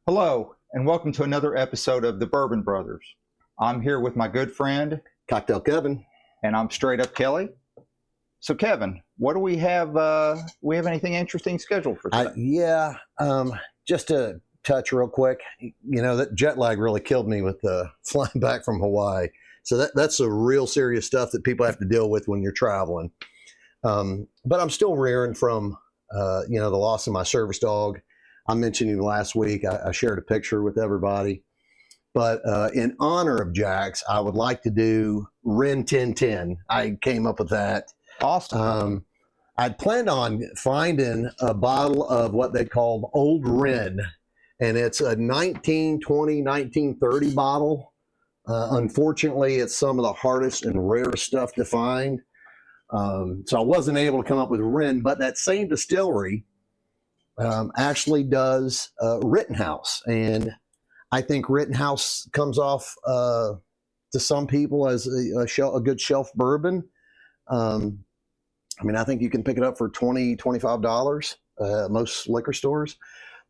Hello, and welcome to another episode of the Bourbon Brothers. I'm here with my good friend, Cocktail Kevin. and I'm Straight Up Kelly. So, Kevin, what do we have? We have anything interesting scheduled for today? Just to touch real quick, that jet lag really killed me with flying back from Hawaii. So that's the real serious stuff that people have to deal with when you're traveling. But I'm still rearing from, the loss of my service dog. I mentioned you last week. I shared a picture with everybody. But in honor of Jax, I would like to do Ren 1010. I came up with that. Awesome. I'd planned on finding a bottle of what they called Old Ren, and it's a 1920, 1930 bottle. Unfortunately, it's some of the hardest and rarest stuff to find. So I wasn't able to come up with Ren, but that same distillery actually does Rittenhouse. And I think Rittenhouse comes off to some people as a good shelf bourbon. I think you can pick it up for $20, $25 at most liquor stores.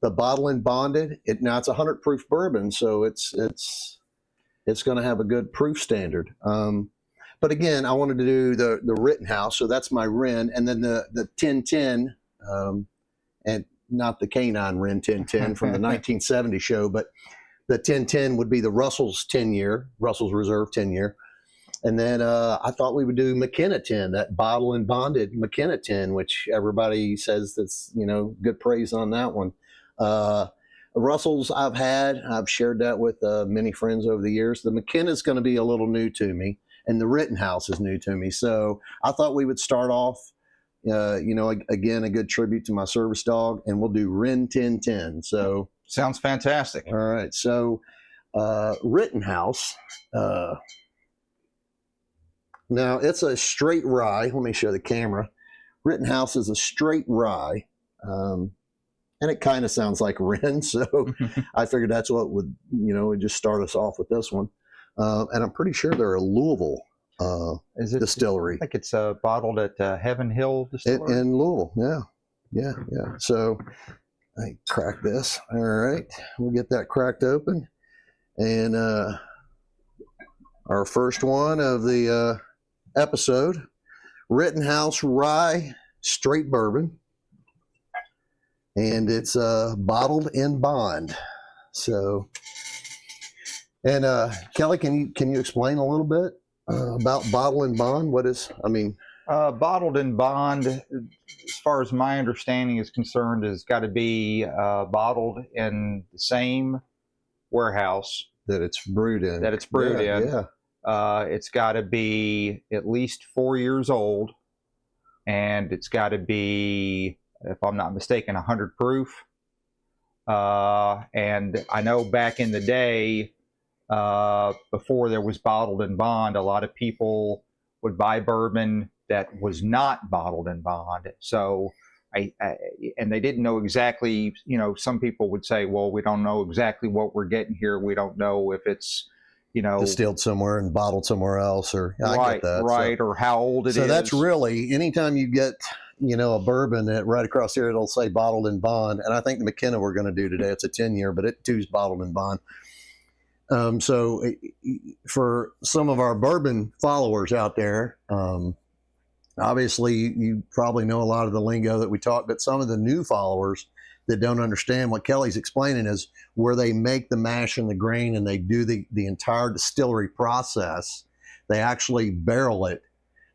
The bottle and bonded, now it's a 100 proof bourbon, so it's going to have a good proof standard. But again, I wanted to do the Rittenhouse, so that's my Ren, and then the 1010, and not the canine Ren 1010 from the 1970 show, but the 1010 would be the Russell's 10-year, Russell's Reserve 10-year. And then I thought we would do McKenna 10, that bottle and bonded McKenna 10, which everybody says that's, good praise on that one. Russell's I've shared that with many friends over the years. The McKenna is going to be a little new to me, and the Rittenhouse is new to me. So I thought we would start off, again, a good tribute to my service dog, and we'll do Ren 1010. So Sounds fantastic. all right. So Rittenhouse. Now, it's a straight rye. Let me show the camera. Rittenhouse is a straight rye, and it kind of sounds like Ren, so I figured that's what would just start us off with this one. And I'm pretty sure they're a Louisville distillery. I think it's bottled at Heaven Hill Distillery. In Louisville, yeah. So I crack this. All right, we'll get that cracked open. And our first one of the episode, Rittenhouse Rye Straight Bourbon, and it's bottled in bond. So, and Kelly, can you explain a little bit about bottle and bond? What is, bottled in bond, as far as my understanding is concerned, has got to be bottled in the same warehouse that it's brewed in. Yeah. It's got to be at least 4 years old, and it's got to be, if I'm not mistaken, 100 proof. And I know back in the day, before there was bottled in bond, a lot of people would buy bourbon that was not bottled in bond. So and they didn't know exactly, some people would say, well, we don't know exactly what we're getting here. We don't know if it's, distilled somewhere and bottled somewhere else, or I get that. Right, or how old it is. So that's really, anytime you get, a bourbon that right across here, it'll say bottled in bond. And I think the McKenna we're going to do today, it's a 10-year, but it too's bottled in bond. So for some of our bourbon followers out there, obviously you probably know a lot of the lingo that we talk, but some of the new followers that don't understand what Kelly's explaining is where they make the mash and the grain and they do the entire distillery process. They actually barrel it,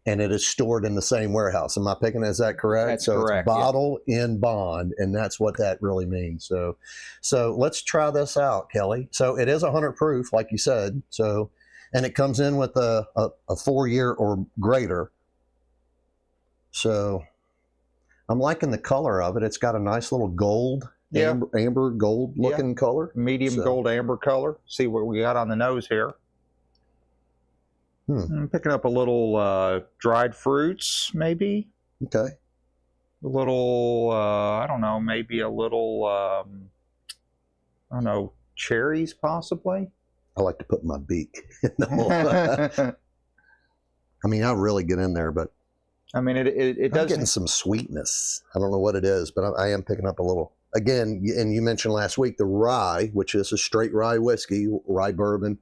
and it is stored in the same warehouse. Am I picking, is that correct? That's so correct. It's bottle in bond, and that's what that really means. So let's try this out, Kelly. So it is 100 proof, like you said. So, and it comes in with a 4-year or greater. So I'm liking the color of it. It's got a nice little gold, amber gold looking color. Medium gold amber color. See what we got on the nose here. I'm picking up a little dried fruits, maybe. Okay. A little, I don't know, maybe a little, I don't know, cherries possibly. I like to put my beak in the hole. I really get in there, but it does. I'm getting some sweetness. I don't know what it is, but I am picking up a little again, and you mentioned last week the rye, which is a straight rye whiskey, rye bourbon,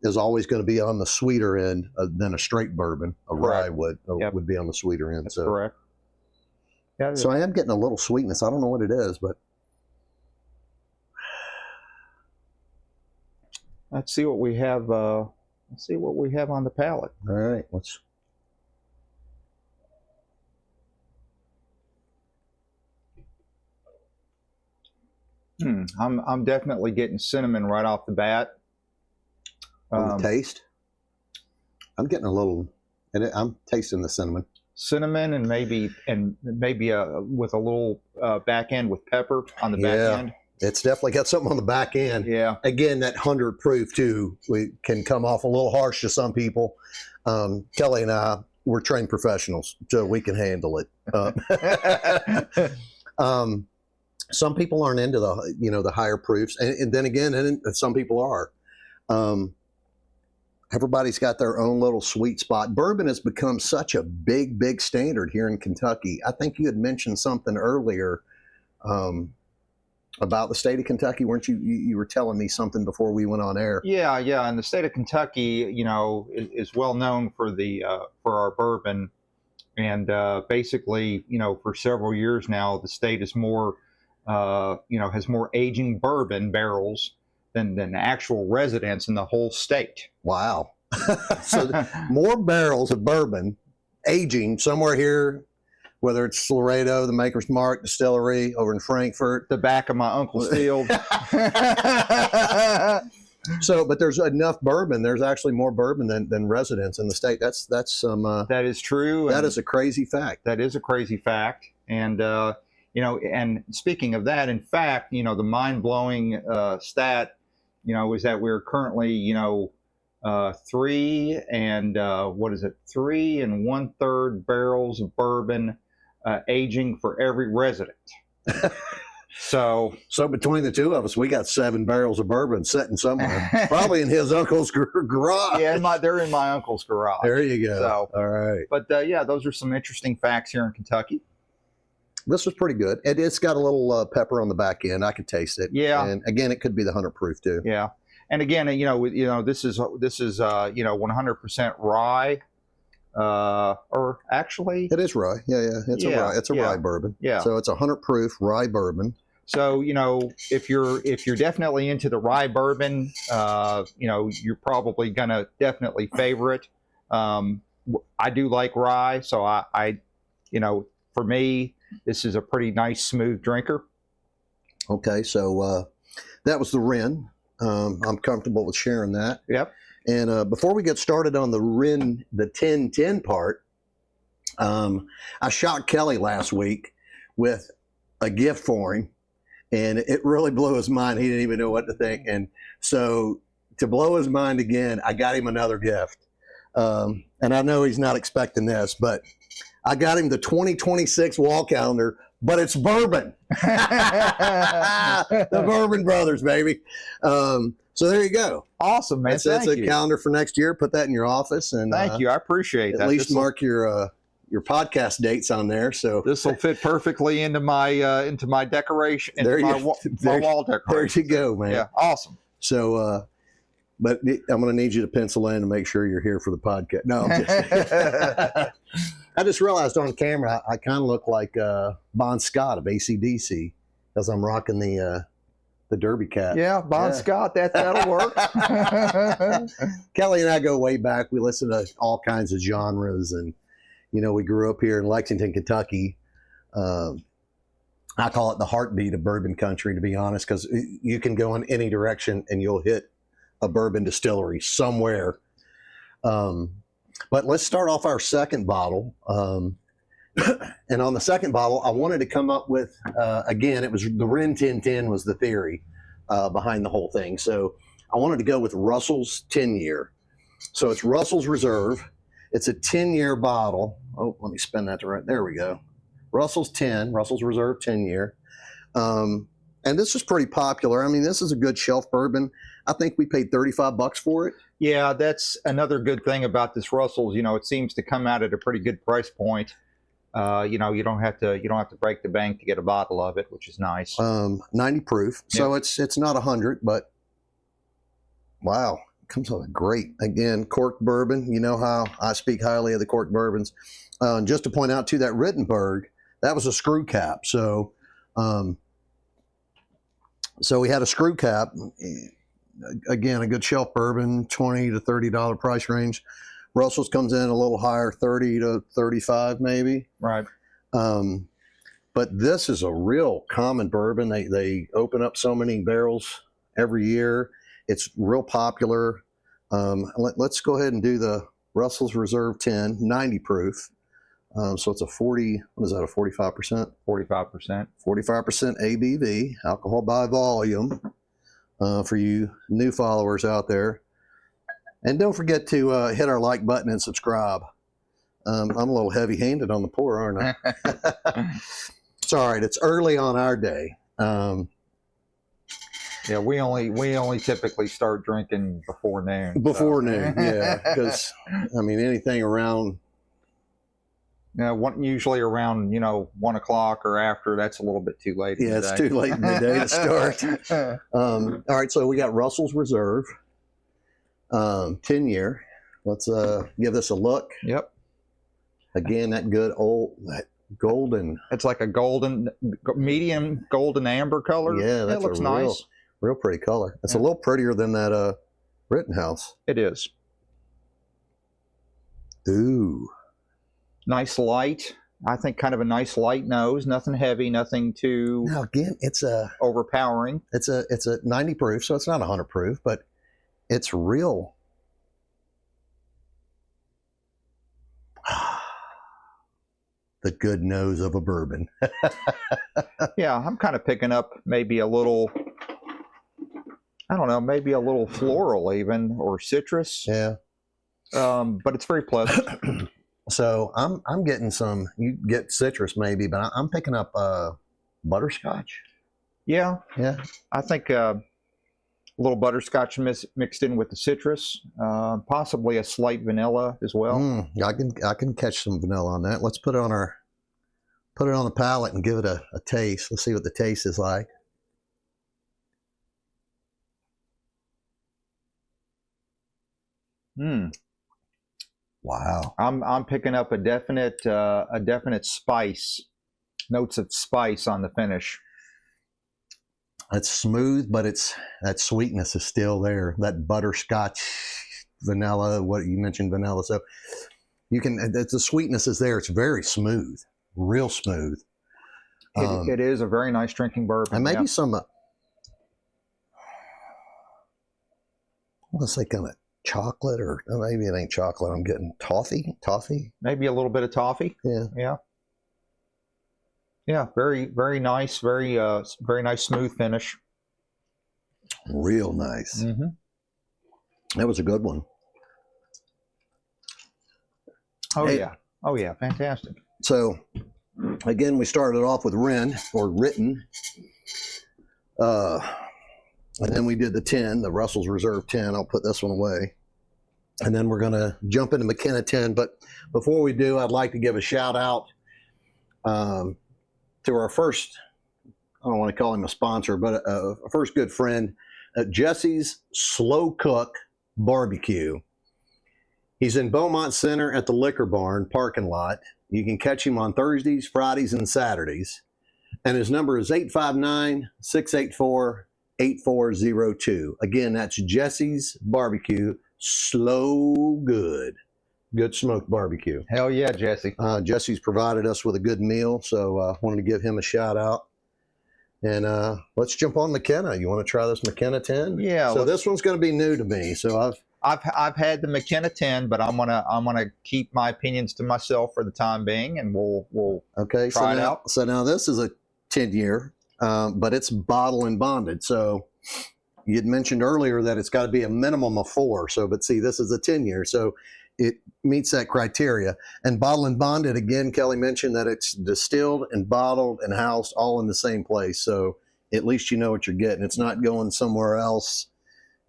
is always going to be on the sweeter end than a straight bourbon. A Correct. rye would be on the sweeter end. That's so correct. Yeah. So I am getting a little sweetness. I don't know what it is, but let's see what we have. Let's see what we have on the palate. all right, let's. I'm definitely getting cinnamon right off the bat. Taste. I'm getting a little, and I'm tasting the cinnamon. Cinnamon and maybe with a little back end with pepper on the back end. It's definitely got something on the back end. Yeah. Again, that 100 proof too can come off a little harsh to some people. Kelly and I, we're trained professionals, so we can handle it. Some people aren't into the higher proofs, and then again, and some people are. Everybody's got their own little sweet spot. Bourbon has become such a big standard here in Kentucky. I think you had mentioned something earlier about the state of Kentucky, weren't you? You were telling me something before we went on air. Yeah. And the state of Kentucky, is well known for our bourbon, and basically, for several years now, the state is more, has more aging bourbon barrels than actual residents in the whole state. Wow. So more barrels of bourbon aging somewhere here, whether it's Laredo, the Maker's Mark Distillery over in Frankfort. The back of my uncle's field. So, but there's enough bourbon. There's actually more bourbon than residents in the state. That's some. That is true. That is a crazy fact. That is a crazy fact. And, and speaking of that, in fact, the mind-blowing stat, is that we're currently, 3 and 1/3 barrels of bourbon aging for every resident. So between the two of us, we got 7 barrels of bourbon sitting somewhere, probably in his uncle's garage. Yeah, they're in my uncle's garage. There you go. So, all right. But those are some interesting facts here in Kentucky. This was pretty good. It's got a little pepper on the back end. I could taste it. Yeah. And again, it could be the 100 proof too. Yeah. And again, this is 100% rye. Or actually, it is rye. Yeah. It's a rye. It's a rye bourbon. Yeah. So it's 100 proof rye bourbon. So if you're definitely into the rye bourbon, you're probably gonna definitely favor it. I do like rye, so I for me, this is a pretty nice, smooth drinker. Okay, so that was the Rin. I'm comfortable with sharing that. Yep. And before we get started on the Rin, the 10-10 part, I shocked Kelly last week with a gift for him, and it really blew his mind. He didn't even know what to think. And so to blow his mind again, I got him another gift. And I know he's not expecting this, but I got him the 2026 wall calendar, but it's bourbon. The Bourbon Brothers, baby. So there you go. Awesome, man. That's a calendar for next year. Put that in your office, and thank you. I appreciate that. At least mark your podcast dates on there. So this will fit perfectly into my decoration, my wall decoration. There you go, man. Yeah, awesome. So, but I'm going to need you to pencil in and make sure you're here for the podcast. No, I'm just I just realized on camera I kind of look like Bon Scott of AC/DC as I'm rocking the derby cap. Yeah, Bon Scott, that'll work. Kelly and I go way back. We listen to all kinds of genres, and we grew up here in Lexington, Kentucky. I call it the heartbeat of bourbon country, to be honest, because you can go in any direction and you'll hit a bourbon distillery somewhere. But let's start off our second bottle. And on the second bottle, I wanted to come up with, again, it was the Rin 1010 was the theory behind the whole thing. So I wanted to go with Russell's 10-year. So it's Russell's Reserve. It's a 10-year bottle. Oh, let me spin that to right. There we go. Russell's Reserve 10-year. And this is pretty popular. I mean, this is a good shelf bourbon. I think we paid $35 for it. Yeah, that's another good thing about this Russell's. It seems to come out at a pretty good price point. You know, you don't have to break the bank to get a bottle of it, which is nice. 90 proof. So Yep. it's not 100, but wow, it comes out great. Again, cork bourbon. You know how I speak highly of the cork bourbons. Just to point out too, that Rittenberg, that was a screw cap. So, so we had a screw cap. Again, a good shelf bourbon, $20 to $30 price range. Russell's comes in a little higher, 30 to 35 maybe. Right. But this is a real common bourbon. They open up so many barrels every year. It's real popular. Let's go ahead and do the Russell's Reserve 10, 90 proof. So it's a 40, what is that, a 45%? 45%. 45% ABV, alcohol by volume, for you new followers out there. And don't forget to hit our like button and subscribe. I'm a little heavy-handed on the pour, aren't I? It's all right. It's early on our day. Yeah, we only typically start drinking before noon. Before noon, yeah. Because, I mean, anything around... Usually around 1 o'clock or after, that's a little bit too late. Yeah, it's too late in the day to start. All right, so we got Russell's Reserve, 10-year. Let's give this a look. Yep. Again, that golden. It's like a medium golden amber color. Yeah, that looks nice. Real pretty color. It's a little prettier than that Rittenhouse. It is. Ooh. Nice light. I think kind of a nice light nose. Nothing heavy. Nothing too. Now again, it's overpowering. It's a 90 proof, so it's not 100 proof, but it's real. The good nose of a bourbon. Yeah, I'm kind of picking up maybe a little. I don't know, maybe a little floral even, or citrus. Yeah. But it's very pleasant. So I'm getting some. You get citrus maybe, but I'm picking up butterscotch. Yeah. Yeah. I think a little butterscotch mixed in with the citrus, possibly a slight vanilla as well. I can catch some vanilla on that. Let's put it on the palate and give it a taste. Let's see what the taste is like. Wow. I'm picking up a definite spice, notes of spice on the finish. It's smooth, but that sweetness is still there. That butterscotch, vanilla, what you mentioned, vanilla. So the sweetness is there. It's very smooth, real smooth. It is a very nice drinking bourbon. And maybe some, I want to say kind of chocolate, or maybe it ain't chocolate. I'm getting toffee. Maybe a little bit of toffee. Yeah. Yeah, very, very nice, very nice smooth finish. Real nice. Mm-hmm. That was a good one. Oh yeah, fantastic. So again, we started off with Written, and then we did the 10, the Russell's Reserve 10. I'll put this one away, and then we're going to jump into McKenna 10. But before we do, I'd like to give a shout out to our first, I don't want to call him a sponsor, but a first good friend, Jesse's Slow Cook Barbecue. He's in Beaumont Center at the Liquor Barn parking lot. You can catch him on Thursdays, Fridays, and Saturdays. And his number is 859-684-8402. Again, that's Jesse's Barbecue. Slow good. Good smoked barbecue. Hell yeah, Jesse. Jesse's provided us with a good meal, so I wanted to give him a shout out. And let's jump on McKenna. You want to try this McKenna 10? Yeah. So this one's going to be new to me. So I've had the McKenna 10, but I'm gonna keep my opinions to myself for the time being, and we'll try it out. So now this is a 10-year, but it's bottle and bonded. So you'd mentioned earlier that it's got to be a minimum of 4. So, but see, this is a 10-year, so it meets that criteria. And bottle and bonded, again, Kelly mentioned that it's distilled and bottled and housed all in the same place. So at least you know what you're getting. It's not going somewhere else.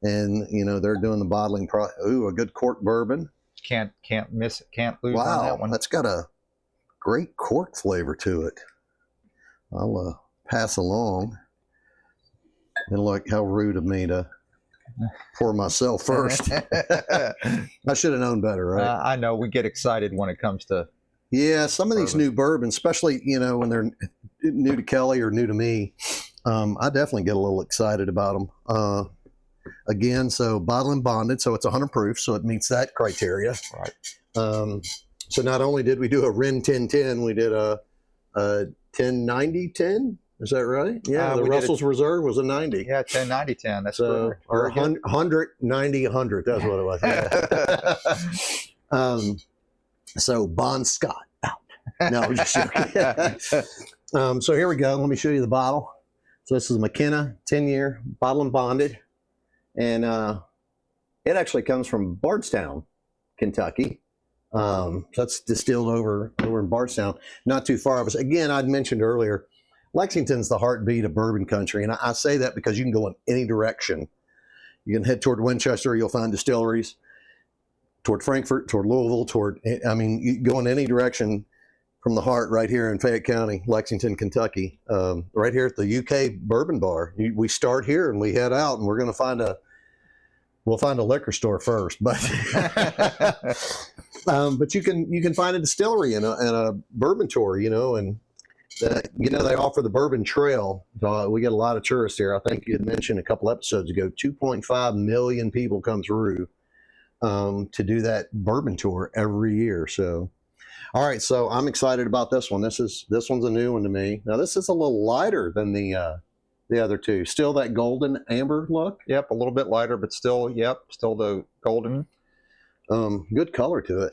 And, they're doing the bottling process. Ooh, a good cork bourbon. Can't miss it. Can't lose on Wow, that one. that's got a great cork flavor to it. I'll pass along. And look, how rude of me to pour myself first. I should have known better, right? I know we get excited when it comes to. Yeah, some of these new bourbons, especially, you know, when they're new to Kelly or new to me, I definitely get a little excited about them. Again, so bottle and bonded, so it's 100 proof, so it meets that criteria. Right. So not only did we do a RIN 1010, we did a 1090-10. Is that right? Yeah, the Russell's Reserve was a 90. Yeah, 10-90-10. That's so, or 100, 90, 100. That's what it was. Yeah. So Bon Scott out. No, I'm just joking. So here we go. Let me show you the bottle. So this is McKenna 10-year bottle and bonded. And it actually comes from Bardstown, Kentucky. So that's distilled over in Bardstown, not too far of us. Again, I'd mentioned earlier, Lexington's the heartbeat of bourbon country. And I say that because you can go in any direction. You can head toward Winchester, you'll find distilleries. Toward Frankfort, toward Louisville, you go in any direction from the heart right here in Fayette County, Lexington, Kentucky, right here at the UK Bourbon Bar. We start here and we head out, and we're going to we'll find a liquor store first, but but you can find a distillery and a bourbon tour, you know, and they offer the Bourbon Trail. We get a lot of tourists here. I think you had mentioned a couple episodes ago, 2.5 million people come through to do that bourbon tour every year. So, all right, so I'm excited about this one. This one's a new one to me. Now this is a little lighter than the other two. Still that golden amber look. Yep, a little bit lighter, but still the golden. Good color to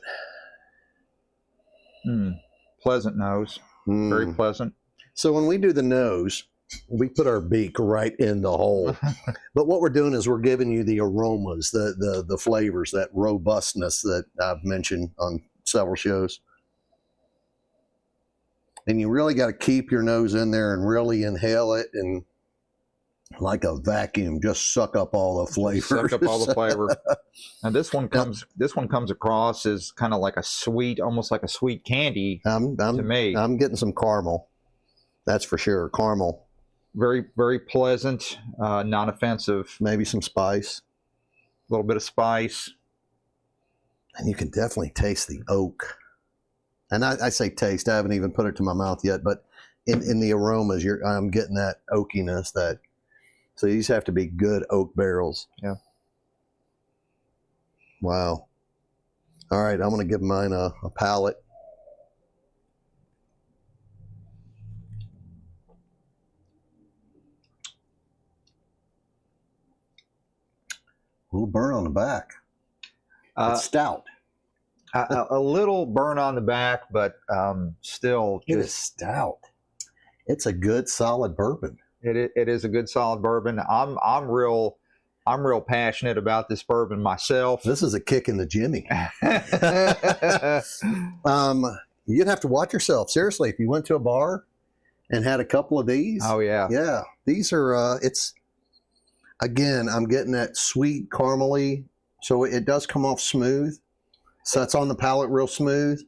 it. Pleasant nose. Very pleasant. So when we do the nose, we put our beak right in the hole. But what we're doing is we're giving you the aromas, the flavors, that robustness that I've mentioned on several shows. And you really got to keep your nose in there and really inhale it, and like a vacuum, just suck up all the flavor. Suck up all the flavor. And this one comes across as kind of like a sweet, almost like a sweet candy to me. I'm getting some caramel. That's for sure. Caramel. Very, very pleasant, non-offensive. Maybe some spice. A little bit of spice. And you can definitely taste the oak. And I say taste, I haven't even put it to my mouth yet, but in the aromas, I'm getting that oakiness. So these have to be good oak barrels. Yeah. Wow. All right, I'm going to give mine a palate. A little burn on the back. It's stout. A little burn on the back, but still. It is stout. It's a good, solid bourbon. It is a good, solid bourbon. I'm real passionate about this bourbon myself. This is a kick in the jimmy. You'd have to watch yourself. Seriously, if you went to a bar and had a couple of these. Oh, yeah. Yeah. These are, again, I'm getting that sweet caramely. So it does come off smooth. So it's on the palate real smooth.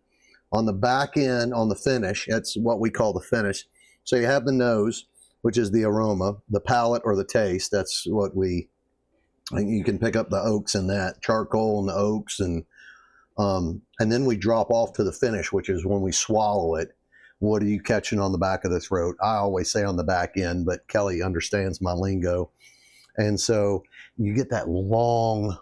On the back end, on the finish, that's what we call the finish. So you have the nose, which is the aroma, the palate or the taste. That's what you can pick up the oaks in that, charcoal and the oaks. And then we drop off to the finish, which is when we swallow it. What are you catching on the back of the throat? I always say on the back end, but Kelly understands my lingo. And so you get that long,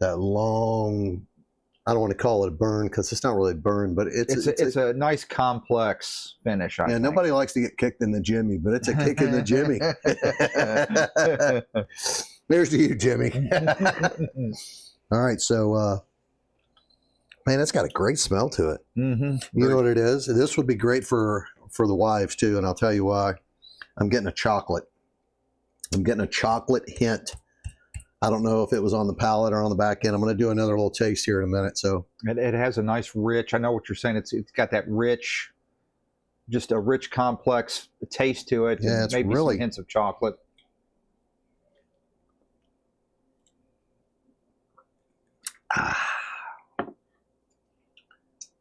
I don't want to call it a burn because it's not really a burn, but it's a nice complex finish. I think. Nobody likes to get kicked in the jimmy, but it's a kick in the jimmy. There's to you, Jimmy. All right, so man, it's got a great smell to it. Mm-hmm. You know what it is? This would be great for the wives too, and I'll tell you why. I'm getting a chocolate. I'm getting a chocolate hint. I don't know if it was on the palate or on the back end. I'm going to do another little taste here in a minute. So it has a nice rich. I know what you're saying. It's got that rich, just a rich, complex taste to it. Yeah, it's maybe really some hints of chocolate.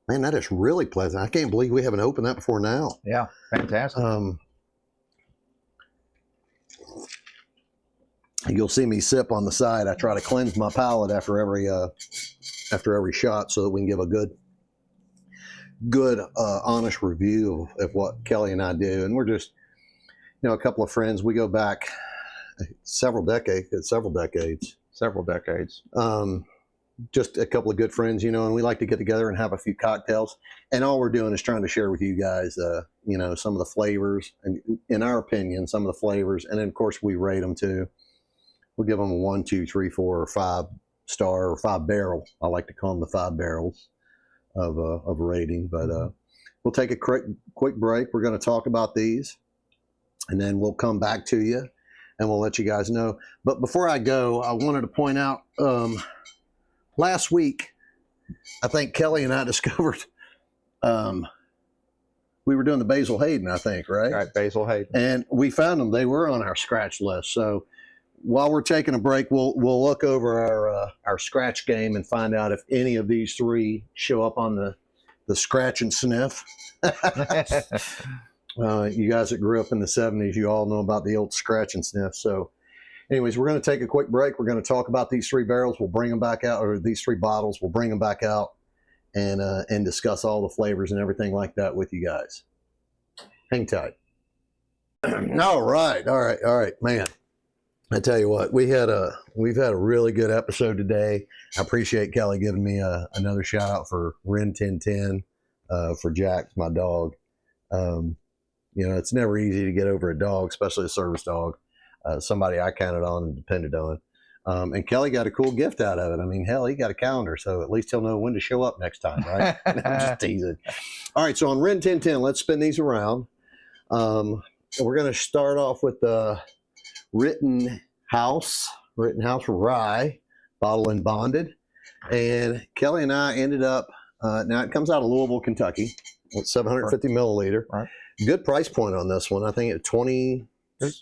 Man, that is really pleasant. I can't believe we haven't opened that before now. Yeah, fantastic. You'll see me sip on the side. I try to cleanse my palate after every shot so that we can give a good honest review of what Kelly and I do. And we're just, a couple of friends. We go back several decades. Just a couple of good friends, and we like to get together and have a few cocktails. And all we're doing is trying to share with you guys, some of the flavors, and in our opinion, some of the flavors. And then, of course, we rate them too. We'll give them a 1, 2, 3, 4, or 5 star or 5 barrel. I like to call them the 5 barrels of rating. But we'll take a quick break. We're going to talk about these, and then we'll come back to you, and we'll let you guys know. But before I go, I wanted to point out, last week, I think Kelly and I discovered we were doing the Basil Hayden, I think, right? Right, Basil Hayden. And we found them. They were on our scratch list. So while we're taking a break, we'll look over our scratch game and find out if any of these 3 show up on the scratch and sniff. You guys that grew up in the 70s, you all know about the old scratch and sniff. So anyways, we're going to take a quick break. We're going to talk about these 3 barrels. We'll bring them back out, or these 3 bottles. We'll bring them back out and discuss all the flavors and everything like that with you guys. Hang tight. All right, man. I tell you what, we've had a really good episode today. I appreciate Kelly giving me another shout out for Ren 1010, for Jack, my dog. It's never easy to get over a dog, especially a service dog. Somebody I counted on and depended on. And Kelly got a cool gift out of it. I mean, hell, he got a calendar, so at least he'll know when to show up next time, right? I'm just teasing. All right, so on Ren 1010, let's spin these around. We're going to start off with the Rittenhouse Rye, bottle and bonded. And Kelly and I ended up, now it comes out of Louisville, Kentucky. It's 750 milliliter. Right. Good price point on this one. I think at 20,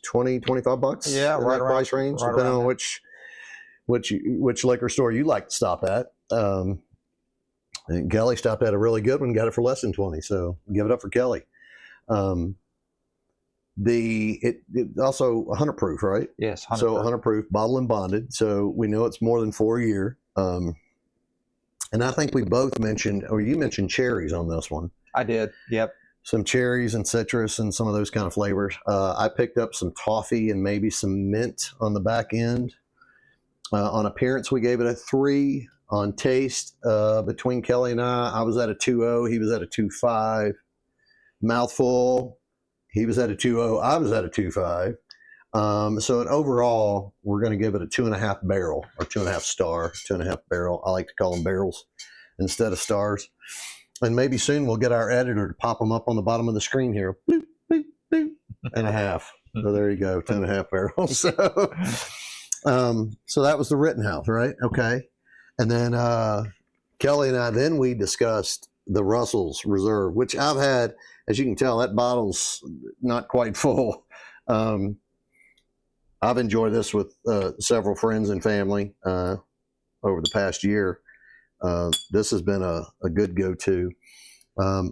25 bucks. Yeah, right around, price range, right depending on which liquor store you like to stop at. And Kelly stopped at a really good one, got it for less than 20. So give it up for Kelly. It also 100 proof, right? Yes, 100 so proof. 100 proof, bottle and bonded. So we know it's more than 4 year. And I think we both mentioned, or you mentioned cherries on this one. I did. Yep. Some cherries and citrus and some of those kind of flavors. I picked up some toffee and maybe some mint on the back end. On appearance, we gave it a 3. On taste, between Kelly and I was at a 2.0. He was at a 2.5. Mouthful, he was at a 2.0. I was at a 2.5. So in overall, we're going to give it a 2.5 barrel or 2.5 star, 2.5 barrel. I like to call them barrels instead of stars. And maybe soon we'll get our editor to pop them up on the bottom of the screen here. Boop, boop, boop, and a half. So there you go, 2.5 barrels. So that was the Rittenhouse, right? Okay. And then Kelly and I, then we discussed the Russell's Reserve, which I've had, as you can tell, that bottle's not quite full. I've enjoyed this with several friends and family over the past year. This has been a good go-to.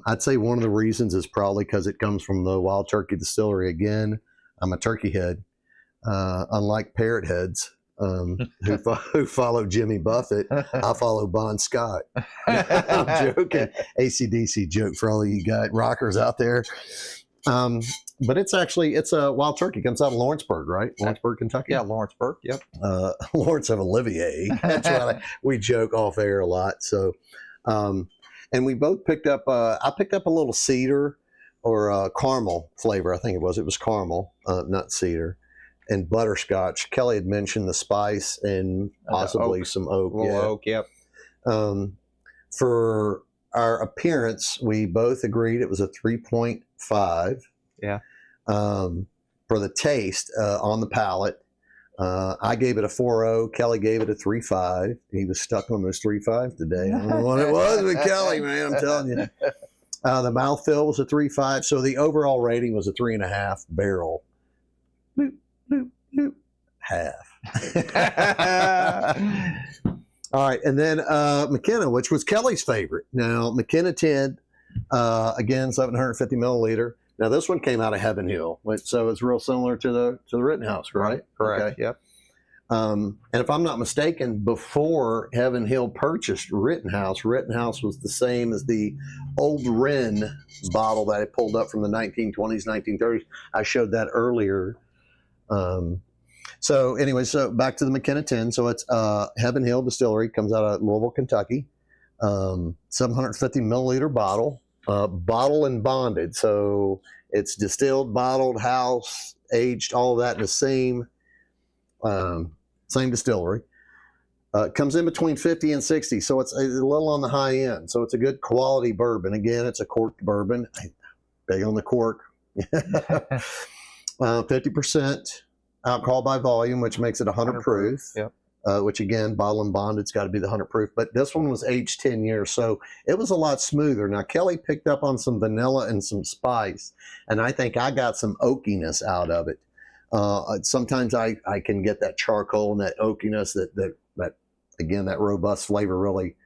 I'd say one of the reasons is probably because it comes from the Wild Turkey Distillery. Again, I'm a turkey head, unlike parrot heads who follow Jimmy Buffett. I follow Bon Scott. I'm joking. AC/DC joke for all of you guys rockers out there. But it's a Wild Turkey. It comes out of Lawrenceburg, right? Lawrenceburg, Kentucky. Yeah, Lawrenceburg. Yep. Lawrence of Olivier. That's right. We joke off air a lot. So, and we both picked up. I picked up a little cedar or caramel flavor. I think it was. It was caramel, not cedar, and butterscotch. Kelly had mentioned the spice and possibly some oak. Oak. Yep. For our appearance, we both agreed it was a 3.5. Yeah. For the taste, on the palate, I gave it a 4.0. Kelly gave it a 3.5. He was stuck on those 3.5s today. I don't know what it was with Kelly, man. I'm telling you. The mouthfeel was a 3.5. So the overall rating was a 3.5 barrel. Bloop, bloop, bloop. Half. All right, and then McKenna, which was Kelly's favorite. Now McKenna 10, again 750 milliliter. Now this one came out of Heaven Hill, so it's real similar to the Rittenhouse, right? Correct. Okay. Yep. And if I'm not mistaken, before Heaven Hill purchased Rittenhouse was the same as the old Wren bottle that I pulled up from the 1920s, 1930s. I showed that earlier. So anyway, so back to the McKenna 10. So it's Heaven Hill Distillery, comes out of Louisville, Kentucky. 750 milliliter bottle, bottle and bonded. So it's distilled, bottled, house, aged, all of that in the same distillery. Comes in between 50 and 60, so it's a little on the high end. So it's a good quality bourbon. Again, it's a corked bourbon. Big on the cork. 50% alcohol by volume, which makes it 100 proof. Yep. Which again, bottle and bond, it's got to be the 100 proof. But this one was aged 10 years, so it was a lot smoother. Now, Kelly picked up on some vanilla and some spice, and I think I got some oakiness out of it. Sometimes I can get that charcoal and that oakiness, that again, that robust flavor. Really,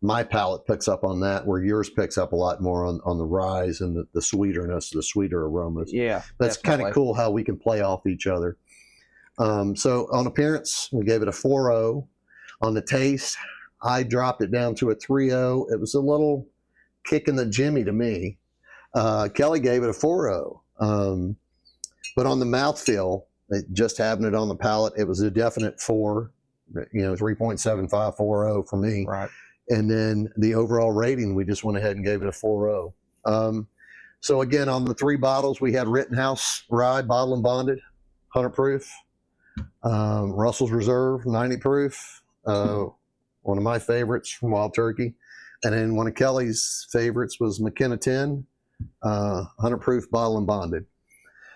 my palate picks up on that, where yours picks up a lot more on the rise and the sweeterness, the sweeter aromas. Yeah, that's kind of cool how we can play off each other. So on appearance, we gave it a 4.0. On the taste, I dropped it down to a 3.0. It was a little kick in the jimmy to me. Kelly gave it a 4.0. But on the mouthfeel, just having it on the palate, it was a definite 4, 3.75, 4.0 for me. Right. And then the overall rating, we just went ahead and gave it a 4.0. So again, on the 3 bottles, we had Rittenhouse Rye, bottle and bonded, 100 proof. Russell's Reserve, 90 proof. One of my favorites from Wild Turkey. And then one of Kelly's favorites was McKenna 10, 100 proof, bottle and bonded.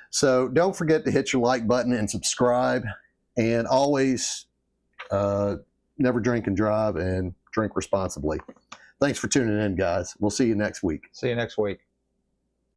So don't forget to hit your like button and subscribe. And always never drink and drive, and drink responsibly. Thanks for tuning in, guys. We'll see you next week. See you next week.